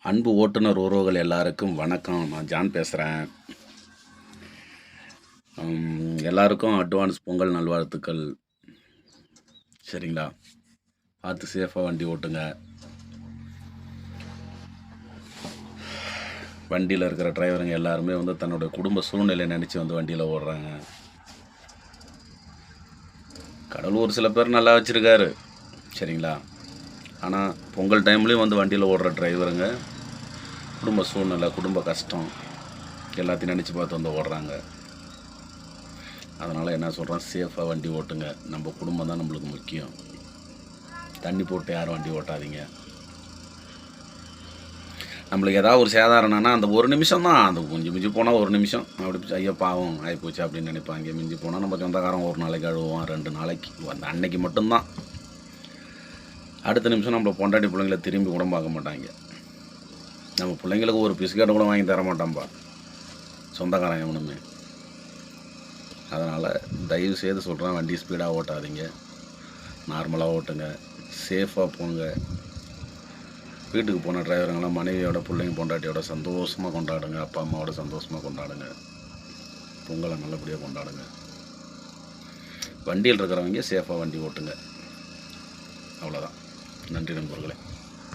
அன்பு ஓட்டுநர் உறவுகள் எல்லாருக்கும் வணக்கம். நான் ஜான் பேசுகிறேன். எல்லாருக்கும் அட்வான்ஸ் பொங்கல் நல்வாழ்த்துக்கள். சரிங்களா? பார்த்து சேஃபாக வண்டி ஓட்டுங்க. வண்டியில் இருக்கிற டிரைவருங்க எல்லாருமே தன்னுடைய குடும்ப சூழ்நிலை நினச்சி வண்டியில் ஓடுறாங்க. கடவுள் ஒரு சில பேர் நல்லா வச்சுருக்காரு. சரிங்களா? ஆனால் பொங்கல் டைம்லேயும் வண்டியில் ஓடுற டிரைவருங்க குடும்ப சூழ்நிலை, குடும்ப கஷ்டம் எல்லாத்தையும் நினச்சி பார்த்து ஓடுறாங்க. அதனால் என்ன சொல்கிறேன், சேஃபாக வண்டி ஓட்டுங்க. நம்ம குடும்பம் தான் நம்மளுக்கு முக்கியம். தண்ணி போட்டு யாரும் வண்டி ஓட்டாதீங்க. நம்மளுக்கு ஏதாவது ஒரு சேதாரம்னா அந்த ஒரு நிமிஷம் தான், அந்த மிஞ்சி போனால் ஒரு நிமிஷம் அப்படி ஐயோ பாவம் ஆகிப்போச்சு அப்படின்னு நினைப்பாங்க. மிஞ்சி போனால் நம்ம சொந்தக்காரன் ஒரு நாளைக்கு அழுவோம், 2 நாளைக்கு, அந்த அன்னைக்கு மட்டும்தான். அடுத்த நிமிஷம் நம்மளை பொண்டாட்டி பிள்ளைங்கள திரும்பி கூட பார்க்க மாட்டாங்க. நம்ம பிள்ளைங்களுக்கு ஒரு பிஸ்கெட்டை கூட வாங்கி தர மாட்டோம்ப்பா சொந்தக்காரன் எவனுமே. அதனால் தயவு செய்து சொல்கிறேன், வண்டி ஸ்பீடாக ஓட்டாதீங்க, நார்மலாக ஓட்டுங்க, சேஃபாக போங்க. வீட்டுக்கு போன டிரைவருங்களாம் மனைவியோட பிள்ளைங்க பொண்டாட்டியோட சந்தோஷமாக கொண்டாடுங்க. அப்பா அம்மாவோட சந்தோஷமாக கொண்டாடுங்க. பொங்கலை நல்லபடியாக கொண்டாடுங்க. வண்டியில் இருக்கிறவங்க சேஃபாக வண்டி ஓட்டுங்க. அவ்வளோதான். நன்றி நண்பர்களே.